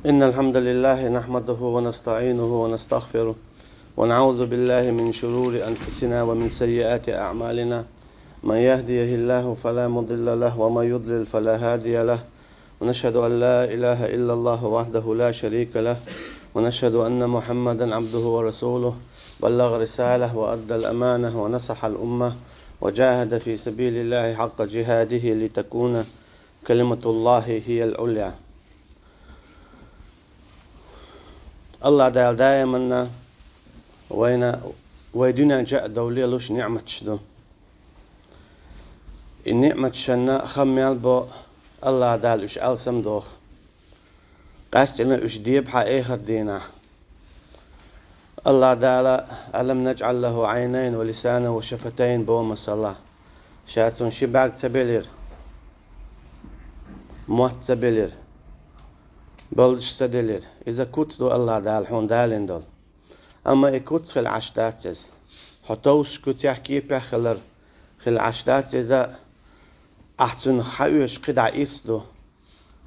إن الحمد لله نحمده ونستعينه ونستغفره ونعوذ بالله من شرور أنفسنا ومن سيئات أعمالنا. من يهديه الله فلا مضل له ومن يضلل فلا هادي له. ونشهد أن لا إله إلا الله وحده لا شريك له، ونشهد أن محمدا عبده ورسوله، بلغ رسالة وأدى الأمانة ونصح الأمة وجاهد في سبيل الله حق جهاده لتكون كلمة الله هي العليا. الله دائما ويدنا جاء دولي لوش نعمة شدو النعمة شنا خم يلبو الله دال إش ألسم دوخ قاستنا إش ديب حقيقة دينا. الله دال ألم نجعل له عينين ولسانا وشفتين بوم صلاة شاتون شباك تبلير موت تبلير بلش سدلير إذا كنت دو الله دال حون دالين دول أما إكوت خل عشتاتز حتوش كنت يحكي بخلر خل عشتاتز أحسن حيوش قدع إسدو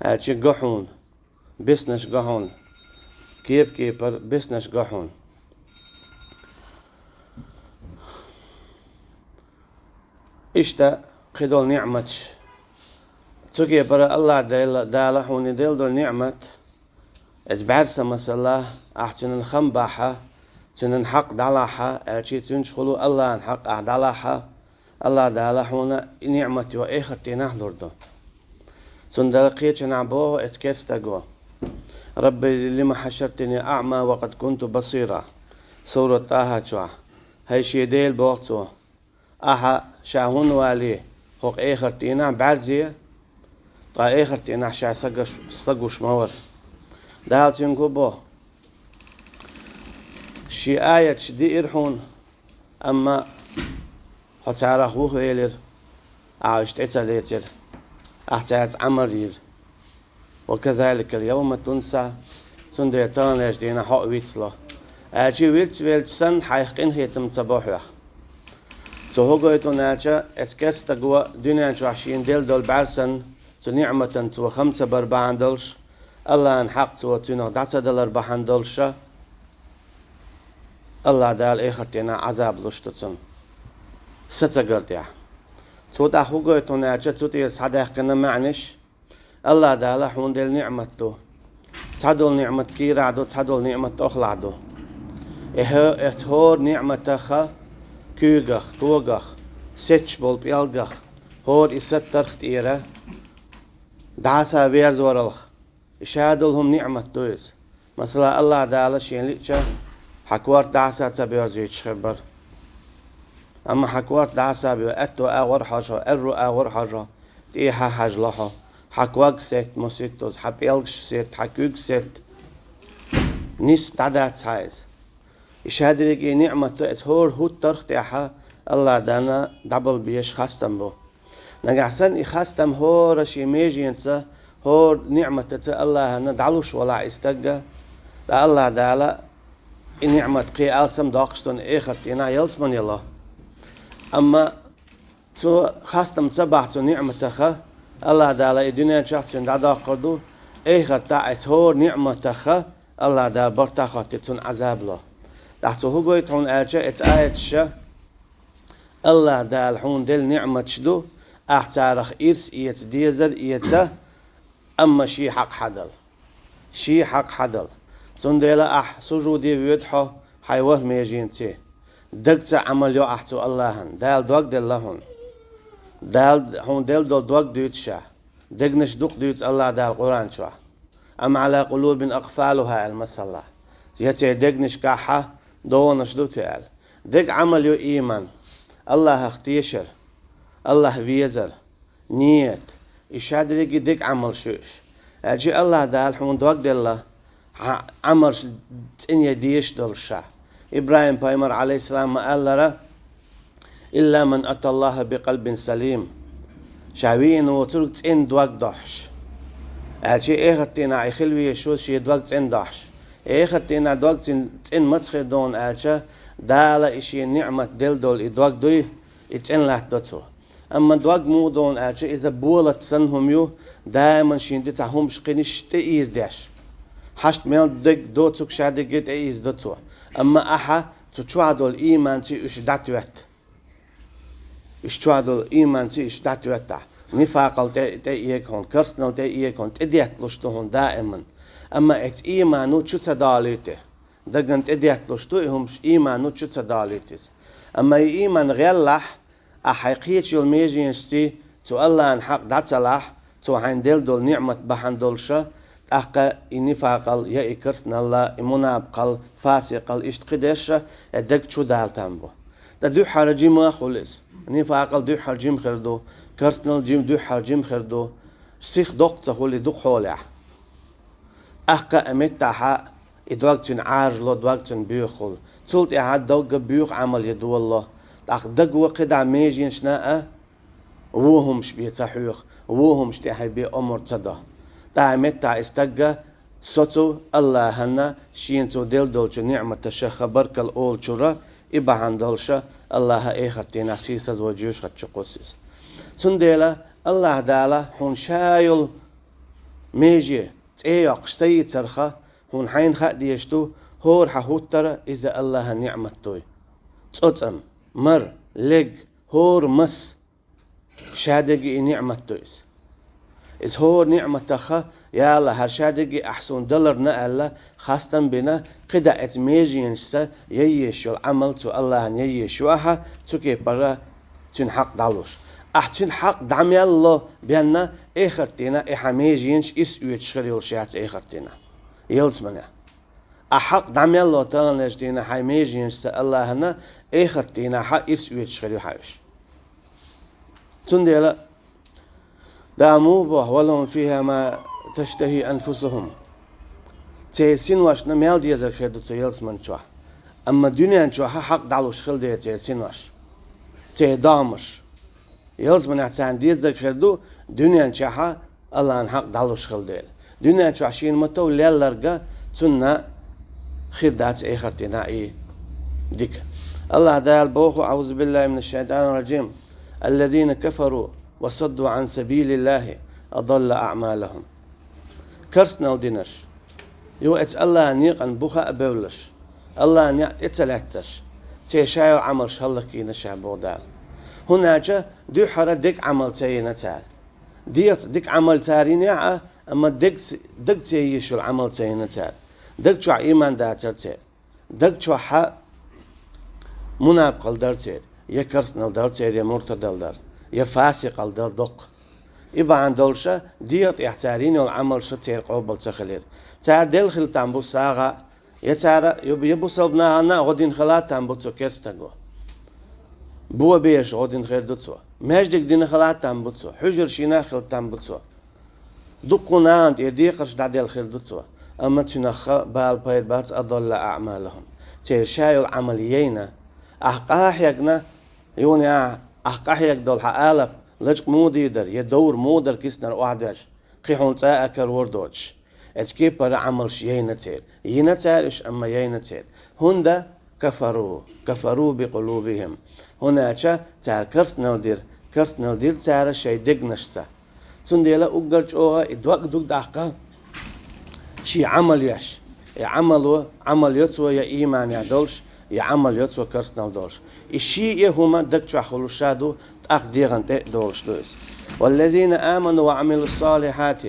أجي قحون بسنش قحون كيبر بسنش قحون. إشتا قدول نعمتش تجي برا الله دال حون دول نعمت إتبعرس مثلا أحسن الخنباحة تنن حق دلاحة أشي تنشخلو الله نحق دلاحة الله دالا حونا نعمتي وإخرتي نحضردو تندلقيت نعبوه اتكستقو ربي لما حشرتني أعمى وقد كنت بصيرا سورة طه شوع هاي شي ديل بوقتو أها شاهون والي خوق إخرتي نع بعرزية طا إخرتي نع شا سقوش مور دال تنقو بو شي آية شدي إرحون أما حتعرف وخيلر عاشت إتليتر أحتاج عمرير وكذلك اليوم تنسى سنديتان يجدين حق ويتلا أجي ويلت سن حيقين هيتم صباح هو يتون أجا اتكست جوا دنيا شوحشين دول بعرسن نعمة تو 5 بربعان دولش الله انحق تو تنو $10 بحان دولشا الله دال إخرتنا عذاب لشتتن ستقرديا تو تحوقو يتون أجا تو تير صداقنا معنش الله دال حون دل نعمتو تعدل نعمة كيرعدو تعدل نعمة أخلعدو إهور نعمة خا كوغخ كوغخ سيتش بول بيالغخ هور إسترخت إيرا دعسا ويرز ورلخ إشهادلهم نعمة دويز مثلا الله دال شين ليتشا حكوار دعسا تبيرز يتشخبر أما حكوار دعسا بيأتو أغور حاجة أرو أغور حاجة تيها حاجلها حكواق سيت موسيتوز حبيلغش سيت حكوغ سيت نيس تعدات سايز إشهاد لكي نعمة هور هو الترخ تيحا الله دانا دبل بيش خاستم بو نقعسن إخاستم هور شي ميجي ينسا هور نعمة الله ندعلوش ولا استقى دا الله دالا نعمة قي ألسم داقشتون إخرتنا يلسمن يلا أما تو خاستم تبعتو نعمة خا الله دالا الدنيا شخصين دادا قردو إخرتا هور نعمة خا الله دالا برتاخاتتون عذاب له تحتو هو يتون آجا آية شا الله دال حون دل نعمة شدو أحتارخ إرس إيت ديزر إيتا أما شي حق حدل سنديلا سجودي بيدحو حيوه ميجينتي دقت عمل يو أحتو اللهن دال دوق دلهن دال حون دل دوق ديوت شا دقنش دوق ديوت الله دال قرآن شوا أم على قلوب أقفالها المسلا يتي دقنش كاحة دونش دو تيال دق عمل يو إيمان الله اختيشر الله فيزر نيت إشهاد لقي دق عمل شوش أجي الله دال حون دوق دله عمر تن يديش دول شا إبراهيم بايمر عليه السلام ما قال لرا إلا من أتى الله بقلب سليم شاوين وترك تن دوق دحش أجي إخرتنا عخلوي شوش شي دوق تن دحش إخرتنا دوق تن متخي دون أجا دالا إشي نعمة دول إدوق دوي إتن لحدتو أما دوق مو دون أجا إذا بولت سنهم يو دائما شين دي تعهم شقينش تئيز داش حشت ميل دك دو تسوك شادي جيت ايز دتو اما احا تشوادو الايمان تي اش داتوت اشتوادو الايمان تي اش داتوت نفاق تي يكون كرسنل تي يكون تديت لشتهون دائما اما ات ايمانو تشو تداليته دغنت اديت لشتو همش ايمانو تشو تداليتس اما ايمان غلح احقيقيت يول ميجينستي تو الله ان حق داتلاح تو هندل دول نعمه بحندلشه أقا نفاقل يا إكرسن الله منافقل فاسقل إشتقدش أدق شو دال تامبو دا دو حرجي ما خلص نفاقل دو حرجي مخردو كرسنل جيم دو حرجي مخردو سيخ دقت خولي دق حولع أقا أمتها إدوقتن عارلو دوقتن بيخل تولت إعاد دوق بيخ عمل يدو الله أق دق وقد عميجين شناء وهم شبيه تحيخ وهم شتحي بي أمر تصدا متى استجا صوتو الله هنا شينتو دل دولش نعمة الشيخ برك الأول شرا إبا عندلش الله إخرتين عسيسز وجيوش خد شقوسيس سندلا الله دالا هون شايل ميجي تياق سيد سرخة هون حين خديشتو هور حهوتر إذا الله نعمة توي تصم مر لج هور مس شادقي نعمة تويس إذ هو نعمة تخا يا الله هرشادقي أحسن دلر نقلة خاصة بنا قدا اتميجين سا ييشو العمل تو الله ييشوها تكي برا تنحق دالوش أحتن حق دعمي الله بأننا إخرتنا إحميجينش إس يتشغلوا شيات إخرتنا يلزمنا أحق دعمي الله تعالى نجدينا حميجينش سا الله هنا إخرتنا حق إس يتشغلوا حاوش تندي داموبه ولهم فيها ما تشتهي أنفسهم تيسين واش نميال دي ذكر دو تيلس من شوح أما الدنيا نشوحها حق دعلوش خل دي تيسين واش تيدامش يلس من احسان دي ذكر دو دنيا نشوحها الله ان حق دعلوش خل دي دنيا نشوح شين متو ليل لرقا تنا خير دات ايخرتنا اي ديك الله دال بوخو أعوذ بالله من الشيطان الرجيم الذين كفروا وصدوا عن سبيل الله أضل أعمالهم كرسنا ودينش يو اتس الله نيق ان بوخا أبولش الله نيق اتلاتش تيشايو عمل شهلكي نشا بودال هناك دو حرا ديك عمل تينا تار ديك عمل تارين يا اما ديك تيشو العمل تينا تار ديك شو ايمان داتر تار ديك شو حق منافق الدار تار يا كرسنا الدار تار يا مرتد الدار يا فاسق الدار دق إبا عن دولشة ديت احتارين والعمل شتير قبل تخلير تار دل خل تنبو ساغا يا تار يبو صلبنا عنا غدين خلات تنبو تكستغو بو بيش غدين خير دوتسو ماجدك دين خلات تنبو تسو حجر شينا خل تنبو تسو دقنا عند يديقش دل خير دوتسو اما تنخ بال بايد بات اضل اعمالهم تير شايل عمليين احقاحيقنا يوني احقاحيق دول حقالب لجق موديدر يدور مودر كيسنر وعدش قيحون تاكر وردوش اتكي برا عمل شيينتير ينتيرش اما يينتير هندا كفروا بقلوبهم هناك تار كرسنال دير تار شي دغنشتا سنديلا اوغلچ اوغا ادوق دوق داقا شي عمل ياش عمل يتسوى يا ايمان يا دولش يا عمل يتسوى كرسنال دولش الشيء هما دكتوا خلوشادو تقديرا دولش دوس والذين آمنوا وعملوا الصالحات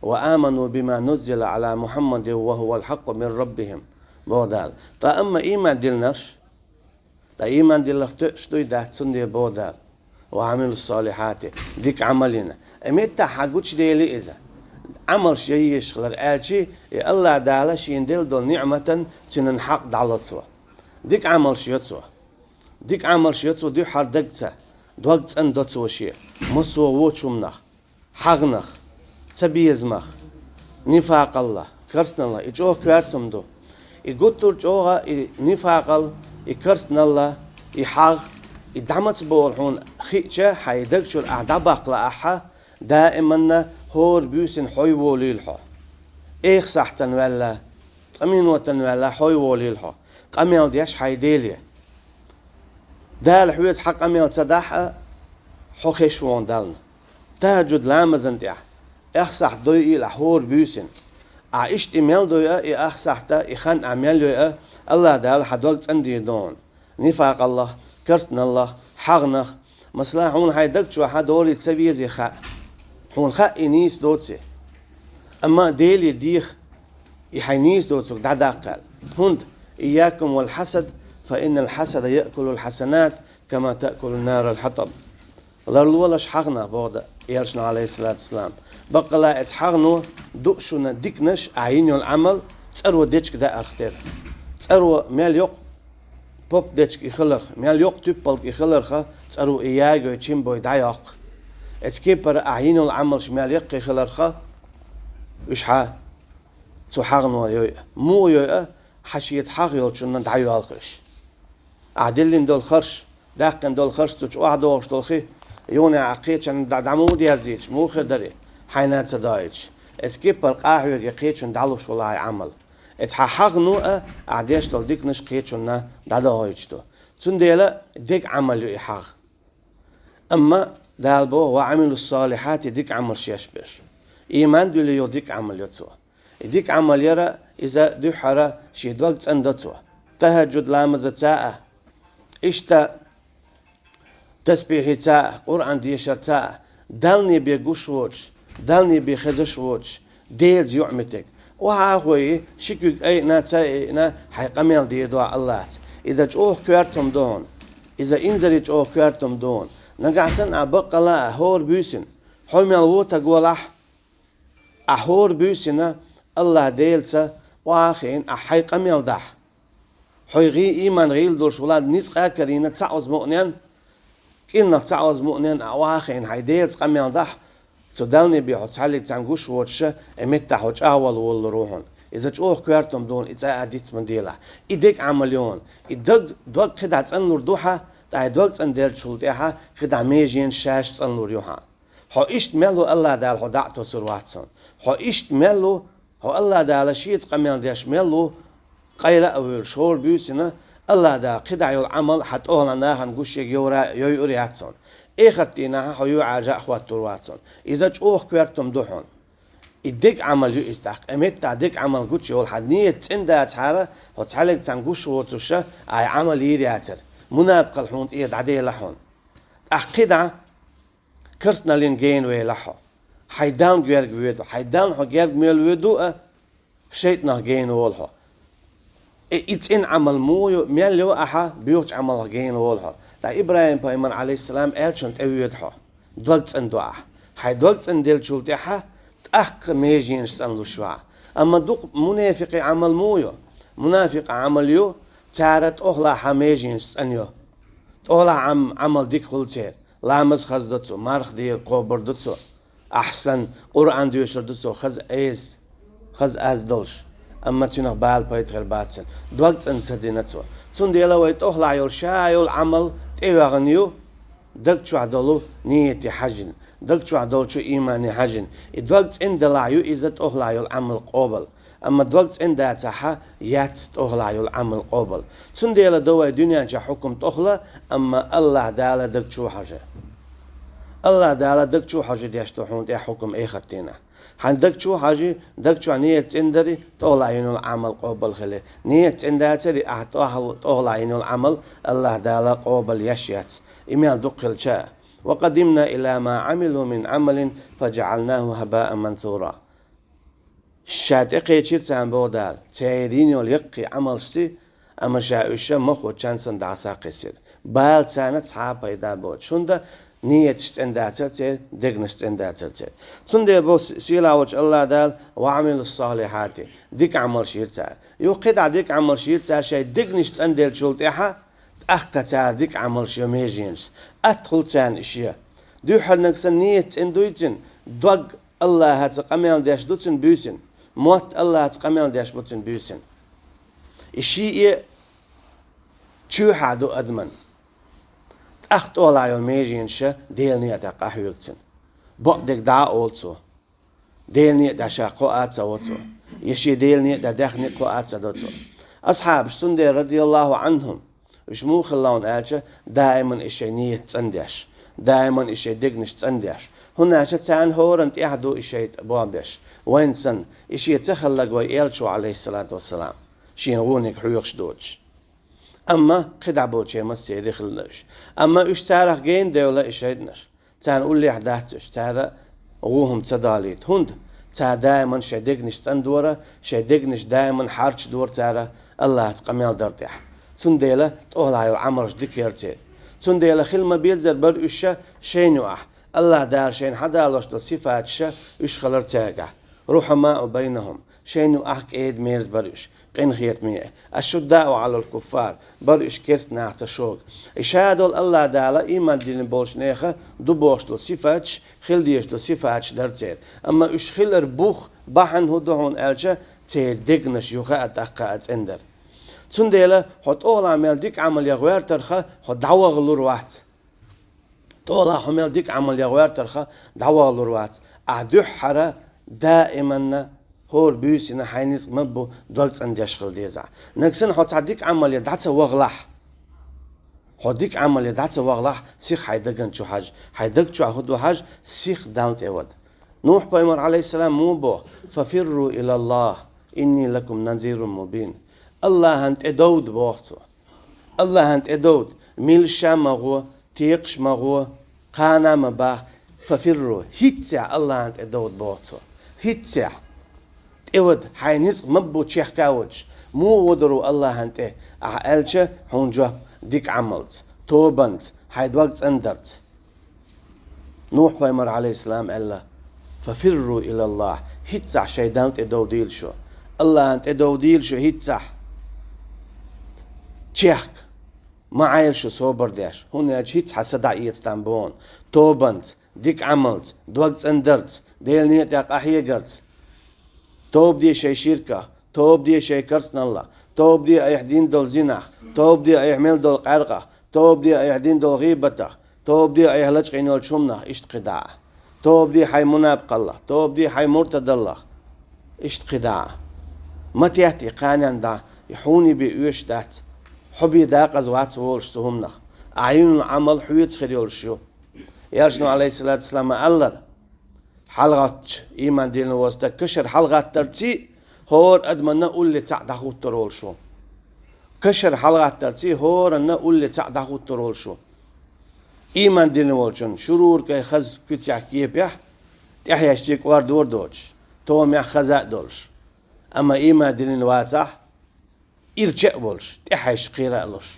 وآمنوا بما نزل على محمد وهو الحق من ربهم بودال تا اما ايمان دلناش تا ايمان دلناش تشتوي ده تسندي بودال وعملوا الصالحات ديك عملنا امتى حاجوش ديلي اذا عمل شيء يشغل الاشي الله دالا شين دول نعمة تنن حق دالتسوا ديك عمل شيء دي حردقتها دوقت ان دوتسوا شيء مسوا ووتشمنخ حغنخ تبيزمخ نفاق الله كرسنا الله اجوه كوارتم دو يقولوا جوها نفاقل يكرسن الله يحاغ يدعمت بورحون خيتشا حيدقشو الأعدبق لأحا دائما هور بيوسن حوي وليلحو إيخ صحتن ولا قمين وتن ولا حوي وليلحو قميل دياش حيديليا دال حويت حق قميل صداحة حوخيشوان دالنا تهجد لامزن دياح إيخ صح دوي إلى هور بيوسن عايشت إميل دويا أخسحتا إخان أميل دويا الله دال حدوق عندي دون نفاق الله كرسن الله حغنخ مثلا هون هاي دكتشوا حدوري تسوي زي خاء هون خاء نيس دوتسي أما ديلي ديخ يحينيس دوتسوك دعداقال هند إياكم والحسد فإن الحسد يأكل الحسنات كما تأكل النار الحطب لرلولش حغنا بودا يرشنا عليه الصلاة والسلام بقى لا اتحغنو دوشنا ديكنش عينيو العمل تسرو ديتشك دا أرختير تسرو ميل يوق بوب ديتشك يخلر ميل يوق تبالك يخلر خا تسرو إياغو يتشمبو يدعيق اتكيبر عينيو العمل شميل يق يخلر خا وش حا تو حغنو يوي مو يوي حشيت حغيو شنا دعيو الخش عدلين دول خرش داقن دول خرش توش واحد وش دولخي يوني عقيتش عن دعمود يزيدش مو خدري حينات صدايتش اتكيبر قاهوة يقيتش ندعلوش والله عمل اتحاغنو عديش دول ديك نش قيتش نا دعدوهيتشتو تنديلا ديك عمل يحاغ اما دالبو وعملوا الصالحات ديك عمل شيشبش ايمان دولي يو ديك عمل يتسو ديك عمل يرى اذا دحرة شي دوقت اندتو تهجد لامزة ساعة اشتا تسبيح ساعة قرآن ديشر ساعة دالني بيقوش ووش دالني بيخزش ووش ديلز يعمتك وهاهوي شكو اي نا حيقميل دي دعاء الله اذا جوه كوارتم دون اذا انزلي جوه كوارتم دون نقعسن عبقى لا هور بيسن حمي الووتا قولح احور بيسن الله ديلسا واخين حيقميل دح حيغي ايمان غيل دوش ولاد نسقا كرينة تعوز مؤنين كنا تعوز مؤنين اواخين حيديلس قميل دح تدلني بيحط حالك تنقوش واتش امتا حوش اول والله روحون اذا جوه كوارتم دون اذا اديت من ديلا ايديك عمليون ايدك دوك خدع تنور دوحة تا دوك تندير شلطيها خدع ميجين شاش تنور يوحا هو اشت ملو الله دال هو دعتو سرواتسون هو اشت ملو هو الله دال شيت قميل ديش ملو قيلة أول شهور بيوسنا الله دا قدع العمل حتى أهلا ناهن قوشيك يورياتسون إخرتيناها حيو عاجا أخوات ترواتسون إذا جوه كوارتم دوحون إديك عمل يو إستحق أميتا ديك عمل قوشي والحدنية تندا تحارة وتحالك تنقوش وتوشا أي عمل يرياتر منابق الحون إيد عدي لحون أحقدع كرسنا لين ويلحو حيدان جيرك ويدو حيدان حو جيرك ميل ويدو شيطنا جين والحو إتين عمل مويو ميلو أحا بيوش عمل جين والها دا إبراهيم بايمان عليه السلام ألشنت أويدها دوقت أن دعا هاي دوقت أن ديل شلتها تأخ ميجين سنلو شوا أما دوق منافق عمل مويو منافق عمل يو تارت أخلا حميجين سنيو أخلا عمل ديك خلتير لامز خز دتسو مارخ ديل قبر دتسو أحسن قرآن ديوشر دتسو خز أز دولش أما تنخ بال بايت غير باتسن دوقت أن تدينتو تون ديلا ويت أخلا يول شايول عمل تيواغنيو دلت شو عدلو نيتي حجن دلت شو عدلو شو إيماني حجن دوقت أن دلعيو إذا أخلا يول عمل قابل أما دوقت أن داتها يات أخلا يول عمل قابل تون ديلا دوا الدنيا جا حكم تخلا أما الله دالا دلت شو حاجة الله دالا دلت شو حاجة ديشتوحون دي حكم إيه خطينا عندك شو حاجة دك شو نية تندري طول عينو العمل قبل خلي نية تندري أعطاه طول عينو العمل الله دالا قبل يشيت إميل دقل شاء وقدمنا إلى ما عملوا من عمل فجعلناه هباء منثورا الشاتقي تشير سان بودال تيرينيو اليقي عمل شتي أما شاء مخو تشانسن دعسا قصير بال سانت صحابة إذا بود شوندا نية تشتنداتر دقنش تنداتر تندي بوس سيلاوش الله دال وعمل الصالحات ديك عمل شيرتا يوقد ديك عمل شيرتا شيء دقنش تندل شولتها أختا ديك عمل شيء ميجينس أدخل تان إشياء دو حل نقصن نية تندويتن دوق الله هتقمل داش دوتن بيسن موت الله هتقمل داش بوتن بيسن إشياء شو حدو أدمن أخت أولا يوم ميجينش ديلني أتاق أحيوكتن بقدك دعا أولتو ديلني دا شاقوات سوتو يشي ديلني دا دخني قوات سدوتو أصحاب سندي رضي الله عنهم وشموخ اللون آجا دائما إشي نية تندش دائما إشي دقنش تندش هنا شتان هورنت يحدو إشيت بابش وينسن إشي تخلق ويلشو عليه الصلاة والسلام شين غونك حيوخش دوج أما خدع بوشي مسي دخلناش أما إيش تارخ جين دولة إشيدناش تان قول لي حداتش تارا غوهم تصداليت هند تار دائما شدقنش تندورة شدقنش دائما حارش دور تارا الله تقميل دردح تنديلا تقولها عمرش دكيرتي تنديلا خلما بيلزر بر إشا شينوح الله دار شين حدا لشتو صفات شا إيش خلر تاقع رحماء بينهم شينو أحك إيد ميرز بريش قين خيت مية الشداء على الكفار بريش كيست ناحت شوق إشهادوا الله دالا إيمان دين بولش نيخة دبوشتو صفاتش خل ديشتو صفاتش درتير أما إيش خلر بوخ بحن هدوهون ألشا تير دقنش يوخا أتاقا أتندر تنديلا حط أولا عمل ديك عمل يغوير ترخا حط دعوة غلور واحد طولا حمل ديك عمل يغوير ترخا دعوة غلور واحد أعدوح حرا دائما هور بيوسنا حينيس مبو دوغت عند يشغل ديزع نكسن حط ديك عمل يدعس وغلح حط ديك عمل يدعس وغلح سيخ حيدقن شو حاج حيدق شو أخذ حاج سيخ داونت اود نوح بيمر عليه السلام مو بو ففروا إلى الله إني لكم نذير مبين الله هنت ادود بوقتو الله هنت ادود ميلشا مغو تيقش مغو قانا مبا ففروا هيتسع الله هنت ادود بوقتو هيتسع تود حينيس مبو تشيخ كاوج مو ودرو الله هنت ألشة هونجو ديك عملت توبنت حيد وقت اندرت نوح بيمر عليه السلام الله ففروا إلى الله هيتسع شيدان تدوديل شو الله أنت تدوديل شو هيتسع تشيخ ما عايل شو صوبر داش هون هيتس حسدا يستنبون توبنت ديك عملت دوقت اندرت ديل نيت ياق أحيي قرت توب دي شي شركة توب دي شي كرسنا الله توب دي أيحدين دول زنا توب دي أيحمل دول قرقة توب دي أيحدين دول غيبته توب دي أيهلج قينول شمنا إشت قداع توب دي حي منابق الله توب دي حي مرتد الله إشت قداع ما تيهتي قانان دا يحوني بيوش دات حبي داق أزوات وولش سهمنخ أعين العمل حويت خريول شو يالشنو عليه الصلاة والسلام الله حلقة إيمان دين واسطة كشر حلقة ترتي هور أدمنا نقول لي تعد أخو الترول شو كشر حلقة ترتي هور أن نقول لي تعد أخو الترول شو إيمان دين والشون شرور كي خز كتيع كيبيح تحيا اشتيك وارد وردوش توم يا خزاء دولش أما إيمان دين واسح إرجع بولش تحيا شقيرة لوش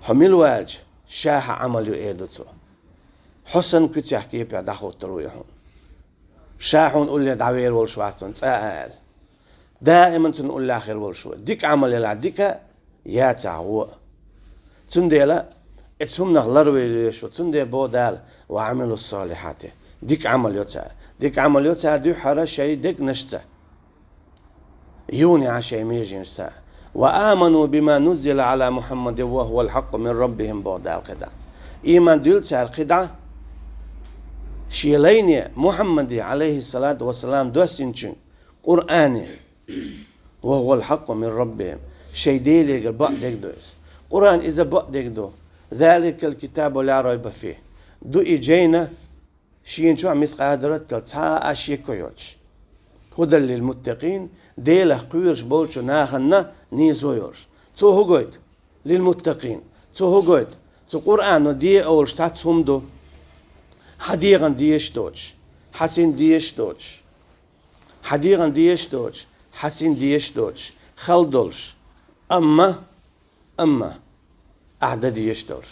حميل واج شاح عمل يؤيدتو حسن كتيع كيبيح دخو الترويحون شاحون قول لي دعوير والشواتون تسأل دائما تنقول لآخر والشو ديك عمل يلعديك يا تعوى تنديلا اتهم نغلروا شو تندي بودال وعملوا الصالحات ديك عمل يوتا ديك عمل يوتا دي حرا شيء ديك نشتا يوني عشي ميجي نشتا وآمنوا بما نزل على محمد وهو الحق من ربهم بودال قدا إيمان دولتا القدا شيلين محمد عليه الصلاة والسلام دوستنشن قرآني وهو الحق من ربهم شيء ديلي بق ديك دوس قرآن إذا بق ديك دو ذلك الكتاب لا ريب فيه دو إجينا شين شو عميس قادرة تلتها أشي كويوش هدى للمتقين ديله قيرش بولشو ناخنا نيزويوش تو هو قويد للمتقين تو هو قويد تو قرآن دي أولش تاتهم دو حديغن ديش دوش حسين ديش دوش حديغن ديش دوش حسين ديش دوش خلدولش أما أعداد يشترش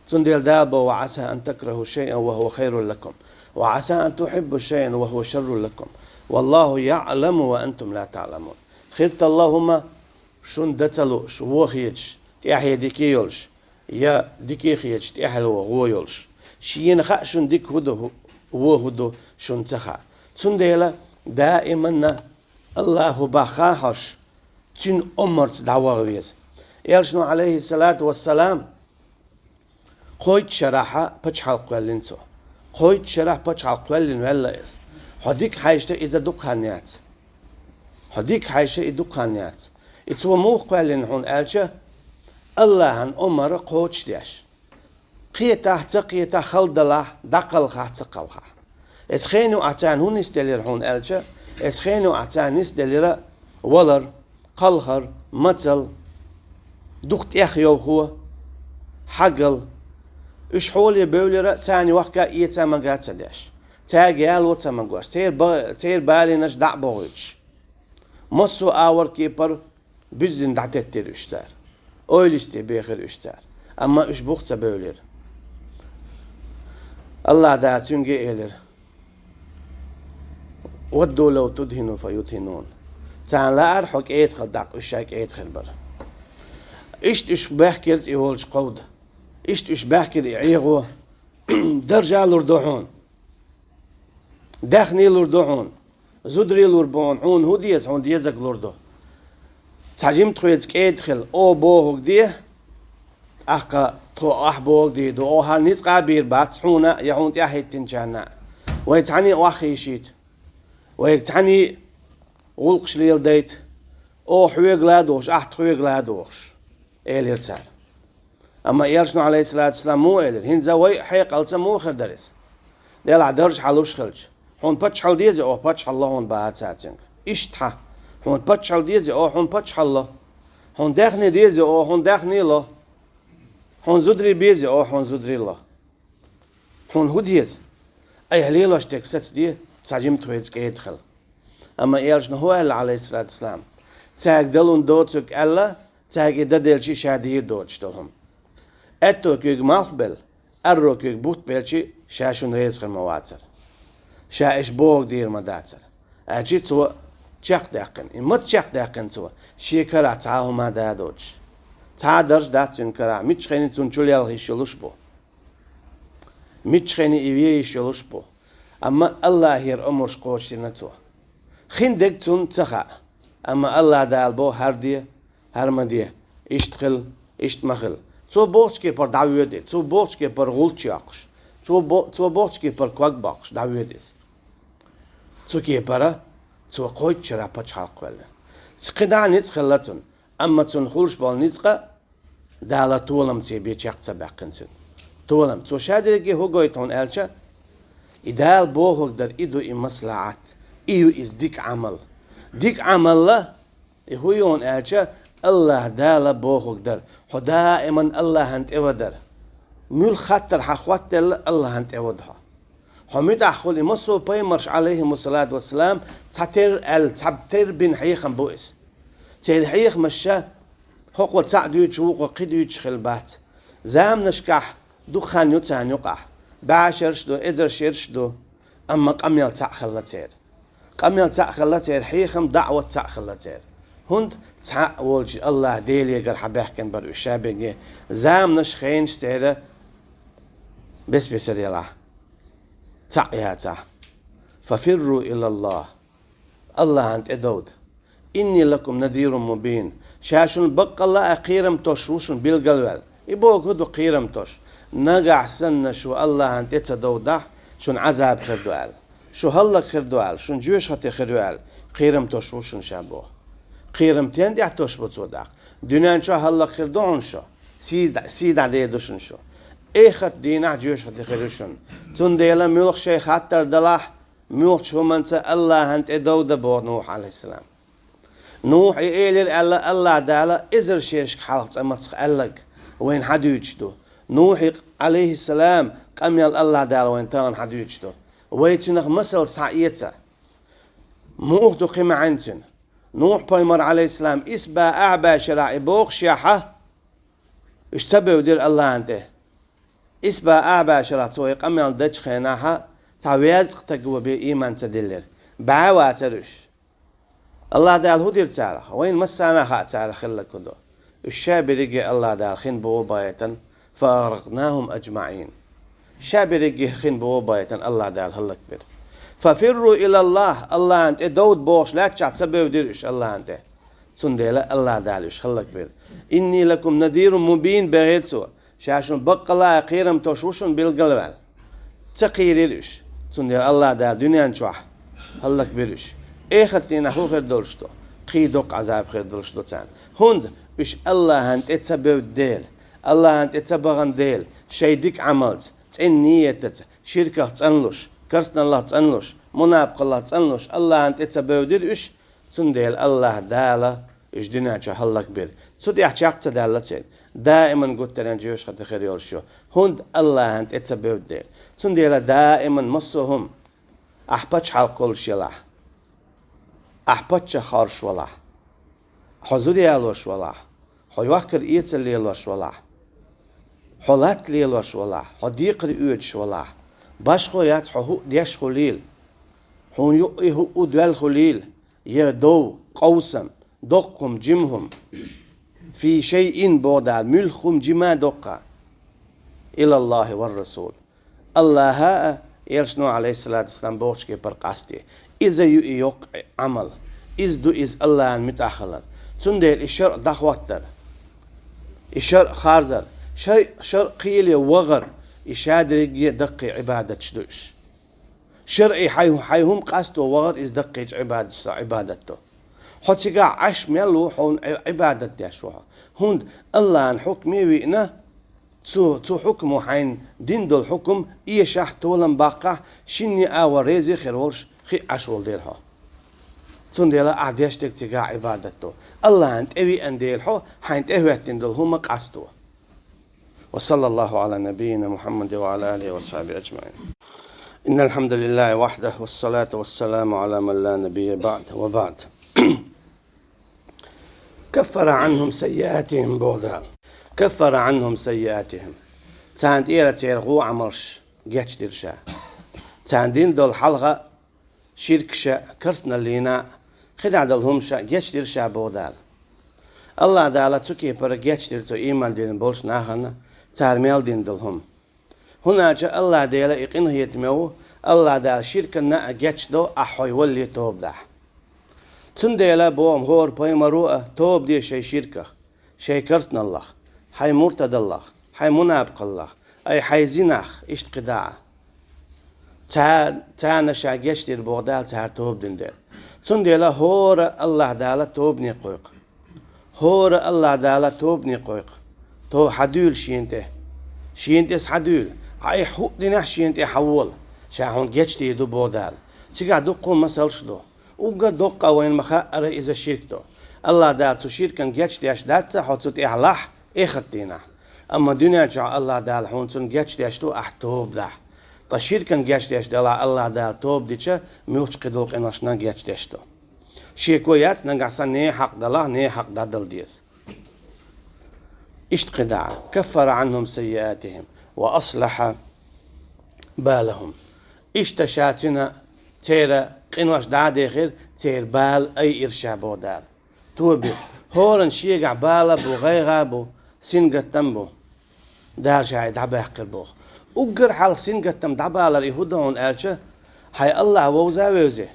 تندل دابا وعسى أن تكرهوا شيئا وهو خير لكم وعسى أن تحبوا شيئا وهو شر لكم والله يعلم وأنتم لا تعلمون خيرت اللهم شون دتلو شو خيج تيحيا ديكيولش يا ديكي خيج تيحلو غويولش شين خاشون ديك هدو شون تخا تندل دائما الله بخاحش تين أمرت دعوة غيز يالشنو عليه الصلاة والسلام قويت شرحة بتشحال قوالينسو قويت شرح بتشحال قوالين ولا إس هديك حاجة إذا دقانيات هديك حاجة إذا دقانيات إتوا مو قوالين هون ألشة الله عن أمر قوتش ديش قيتا تقيتا خلدلا دقل خاتقلها اسخينو اعتان هون استلير هون الجا اسخينو اعتان استلير ولر قلخر متل دخت يخيو هو حقل اش حولي بوليرا تاني وقتا ايتا مقات سداش تاقيال وتا مقواش تير بالي نش دع بوغيش مصو آور كيبر بزن دعتتر اشتار اويلستي بيخر اشتار اما اش بوختا بولير الله دا تنجي إلر ودوا لو تدهنوا فيدهنون تان لا أرحك إيدخل دق إشاك إيدخل بر إش بحكر يولش قود إش بحكر يعيغو درجة لردوحون دخني لردوحون زدري لربون هون هوديز هون ديزك لردو تاجم تخيزك إيدخل أو بوهك ديه أحقا تو أحبوك دي دو أو هال نيت قابير بات حونا يعون تياهي تنجانا ويتعني واخي شيت ويتعني غلقش ليل ديت أو حويق لادوش أحت حويق لادوش إيلير تسار أما إيلشنو عليه الصلاة والسلام مو إيلير هين زوي حيق ألتا مو خردرس ديال عدرج حلوش خلج هون باتش حل ديزي أو باتش الله هون باهات ساتنك إشتحا هون باتش حل ديزي أو هون باتش الله هون داخني ديزي أو هون داخني الله هون زدري بيزي أو هون زدري الله هون هوديز أي هليل واشتك ستس دي تساجم تويتك يدخل أما إيالش نهو أهل عليه الصلاة والسلام تاك دلون دوتك ألا تاك ددلشي شادي دوتش دلهم أتو كيك مالخبل أرو كيك بوت بلشي شاشون ريزخ المواتر شاش بوغ دير مداتر أجي تسوى تشاق داقن إما تشاق داقن تسوى شيكرا تعاهو ما دادوتش تا درج داتون كرا ميتشخيني تونچوليال هيشلوش بو ميتشخيني إيويش يلوش بو أما الله هير أمرش قوشي نتو خين دك تون تخا أما الله دال بو هرديه هرمديه اشتخل اشتمخل تو بوش كي پر دعوه دي تو بوش كي پر غولچ ياقش تو بوش كي پر كواك باقش دعوه ديس تو كي پر تو قوي چرا پچ حلق ولا تقدا نيت خلاتون أما تون خلش بال نيتقا دالا تولم تي بيچاقتا باقنتون تولم تو شادرگي هو گويتون الچا إدال بوهوك در إدو إمصلعات إيو إز ديك عمل لا هو يون الچا الله دالا بوهوك در دائما الله هنت إودر مول خطر حخوات الله هنت إودها حميد أخولي مصو بيمرش عليهم الصلاة والسلام تبتر بن حيخم بوئس تيل حيخ مشا حقوق تعديوش وقديوش خلبات زام نشكح دخان يتان يقع بعشرش دو إزر شيرش دو أما قميل تأخلتير قميل تأخلتير حيخم دعوة تأخلتير هند تعولج الله ديلي يقر حبيحكن برو الشابيني زام نشخينش تيرا بس يلا تعياتا ففروا إلى الله أنت أدود إني لكم نذير مبين شاشون بق الله أقيرم توشوشون بالقلوال يبوك هدو قيرم توش نقع سنة شو الله أنت يتدودح شون عذاب خردوال شو هلك خردوال شون جوش هتي خردوال قيرم توشوشون شابوه قيرم تين دي احتوش بتصودق دنيان شو هلك خردون شو سيد عدي دوشن شو إيخت دينا جوش هتي خردوشون تون ديلا ملوخ شيخ حتر دلاح ملوخ شو منت الله أنت يدود بو نوح عليه السلام نوح إيلر الله دالا إزر شيرشك حالت أما تخلق وين حد يجدو نوح عليه السلام قميل الله دالا وين تان حد يجدو ويتنخ مسل سعيتا موقتو قيمة عنتن نوح بيمر عليه السلام إسبا أعبا شراعي بوخ شيحة اشتبه ودير الله أنته إسبا أعبا شراعي توي قميل دج خيناها تعويزق تقوى بإيمان تدلر بعوا ترش الله دال هو دير تارخ وين مسانا خا تارخ خلك كدو الشاب رجع الله دال خين بو بايتن فأغرقناهم أجمعين شاب رجع خين بو بايتن الله دال هلك بير ففروا إلى الله أنت داود بوش لا تسبب ديرش الله أنت سندلا الله دالش هلك بير إني لكم نذير مبين بهيتسو شاشون بق الله قيرم توشوشون بالقلبال تقيريش سندلا الله دال دنيا نشوح هلك بيرش إخرتينا هو خير دولشتو قيدوق عذاب خير دولشتو تان هند إش الله هنت اتسبب ديل الله أنت اتبغن ديل شيدك عملت تن نيتت شركة تنلش كرسنا الله تنلش منافق الله تنلش الله أنت اتبودر إيش تنديل الله دالا إيش دينا جهلك بير تودي أحشاق تدالتين دائما قلت لنا جيوش خد خير يولشوا هند الله أنت اتبودر تنديل دائما مصهم أحبتش حلقول شلاح أحبتش خارش ولاح حضوري يالوش ولاح حيوكر إيتل ليلوش ولاح حلات ليلوش ولاح حديقر إيوش ولاح باشخو يات حو ديش خليل هون يؤي هو دوال خليل يدو قوسم دقهم جمهم في شيء بودال ملخم جما دقا إلى الله والرسول الله ها يلشنو عليه الصلاة والسلام بوشكي برقاستي إذا يوق عمل إذ الله متأخلا تندل الشرع دخوتر الشرع خارزر شرع قيل وغر إشادة دقي عبادة شدوش شرعي حيهم قاستو وغر إز دقي عبادته حتى عش ملو حون عبادة يشوها هند الله حكمي وإنا تو حكمه حين دين دول حكم إيشاح تولن باقع شيني آوريزي خيرولش خي عشول ديرها تنديلا أعديشتك تقع عبادته الله أنت أبي أنديلحو حين تهوتين دول هم قاستو وصلى الله على نبينا محمد وعلى آله وصحبه أجمعين إن الحمد لله وحده والصلاة والسلام على من لا نبي بعد وبعد كفر عنهم سيئاتهم بوضع كفر عنهم سيئاتهم تاند إيرا تيرغو عمرش جاتش ديرشا تاندين دول حلقة شركشا كرسنا لينا خدع دلهمشا جاتش ديرشا بوضع الله دالا تكي پر جاتش ديرتو إيمان دين بولش ناخنا تارميل دين دلهم هنا جاء الله ديلا إقنه يتمو الله دال شركنا جاتش دو أحوي ولي توب ده تنديلا بوم غور بايمروء توب دي شي شركة شي كرسنا الله حي مرتد الله حي منافق الله أي حي زناخ إشت قداع تانا شاقيش دير بغدال تار توب دين دير تنديلا هور الله دالا توب نيقويق هور الله دالا توب نيقويق تو حدول شينته حدول هاي حق دينح شينته حول شاهون جيش دي دو بغدال تيقع دقو مسالش دو وقا دقا وين مخاء إذا شركتو الله دال تو شركن جيش ديش داتا حوتوت إعلاح إخدينا أما دنيا جاء الله دال حونتون جيش ديش دو أحتوب ده تشركن جيش ديش دلا الله دال توب ديشة ميوش قدوق إناشنا جيش ديش دو شيكويات نقعسا ني حق دلا ني حق دادل ديس إشت قداع كفر عنهم سيئاتهم وأصلح بالهم اشتشاتنا تيرا قنواش دادي غير تير بال أي إرشا بودال توبي هورن شيقع بالا بو غيغا بو سنقتم بو دار شاي دعبا يحقر بو وقر حال سنقتم دعبالا يهودون ألشا هاي الله ووزا ووزي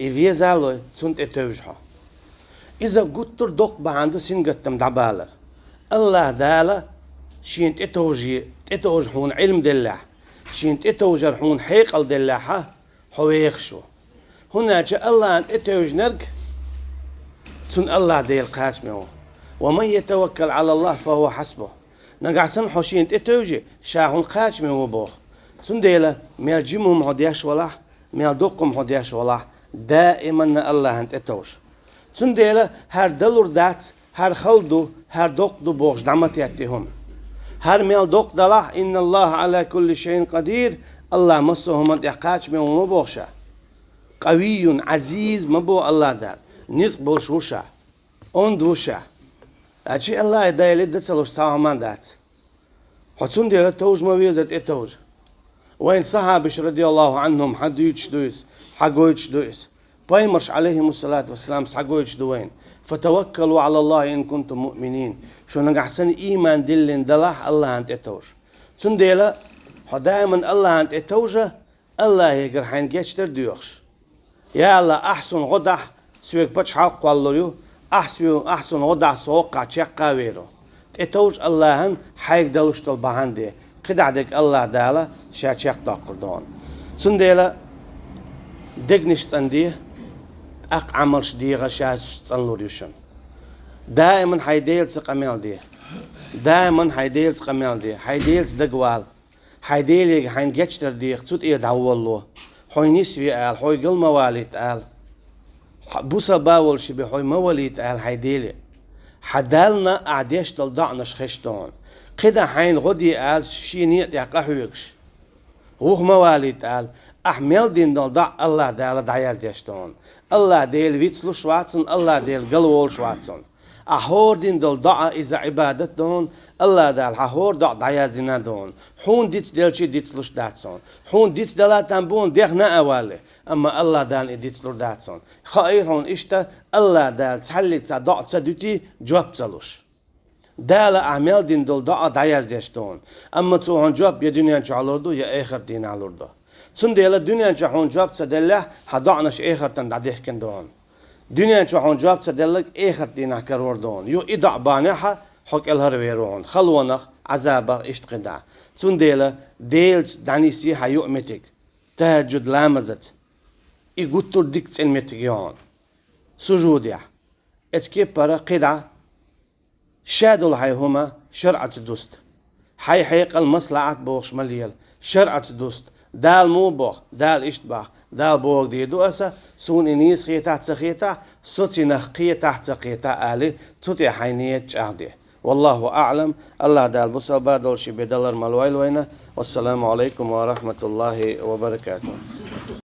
إفيزالو تسنت اتوجها إذا قطر دوق باندو سنقتم دعبالا الله دالا شينت اتوج حون علم دلح شينت اتوجر حون حيقل دلحة حويخشو هنا جاء الله أن اتوج نرق تن الله ديل قاسمه ومن يتوكل على الله فهو حسبه نقع سمحو شينت اتوجي شاهون قاسمه وبوخ تن ديلا ميال جمهم هدياش ولاح ميال دوقهم هدياش ولاح دائما الله أنت اتوج تن ديلا هر دلور دات هر خلدو هر دوق دو بوغش دعمت ياتيهم هر ميل دوق دلاح إن الله على كل شيء قدير الله مصهم انت يقاش من ومبوغشا قوي عزيز مبو الله دار نزق بوش وشا اند وشا أشي الله يدايل دتسلوش ساهمان دات حتسون ديلا توج مويزت اتوج وين صحابش رضي الله عنهم حد يجدويس حقو يجدويس بايمرش عليهم الصلاة والسلام حقو يجدوين فتوكلوا على الله إن كنتم مؤمنين شو نقحسن إيمان دلين دلاح الله أنت اتوج تون ديلا دائما الله أنت اتوجه الله يقر حين جيشتر ديوخش يا الله أحسن غدح سويك بچ حق والله أحسن غدح سوقع تشقا ويرو اتوج الله هن حيك دلوش طلبهان دي قدع ديك الله دالا شا تشق داقردون تون ديلا دقنش تنديه أق عمرش ديغا شاش تنلور يوشن دائما حيديل سقميل ديه دائما حيديلز قميل دي حيديلز دقوال حيديلي حين جتشتر دي خصوت إيه دعوالله حوي نسوي قال حوي قل مواليد قال بوسا باول شبه حوي مواليد قال حيديلي حدالنا أعديش تلضعنا شخشتون قدا حين غدي قال شينيت يا قحويكش روح مواليد قال أحمل دين دلضع الله دال دعياز ديشتون الله ديل ويتسلو شواتسون الله ديل قلوول شواتسون أحور دين دلضع إذا عبادت دون الله دال حور دع دعياز دينا دون حون ديتس ديلشي ديتسلوش داتسون حون ديتس دلاتان بون ديخنا أوالي أما الله دال ديتسلو داتسون خير هون إشتا الله دال تحلي تصدع تصدوتي جواب تسلوش دال أعمال دين دلضع دعياز ديشتون أما تو هون جواب يا دنيا نشعلوردو يا آخر دين علوردو تون ديلا دنيا نشعون جواب تسدله حضعناش آخر تندعديه كندون دنيا نشعون جواب تسدلك آخر دين كروردون يو إدع بانيحة حق الهرويرون خلونخ عذابه اشتقدع تون ديلا ديلز دانيسي حيؤمتك تهجد لامزت إيقوتر ديكس المتقيون سجود يح اتكيب برا قدعة شادل هاي هما شرعة دوست حي حيق المصلعة بوغش مليل شرعة دوست دال مو بوغ دال اشتباح دال بوغ دي دوسة سون انيس خيتا تسخيتا سوتي نخقيتا تسخيتا آلي توتي حينية تشاهدي والله أعلم الله دال بوسا بادول شي بدلر مالويل وينه والسلام عليكم ورحمة الله وبركاته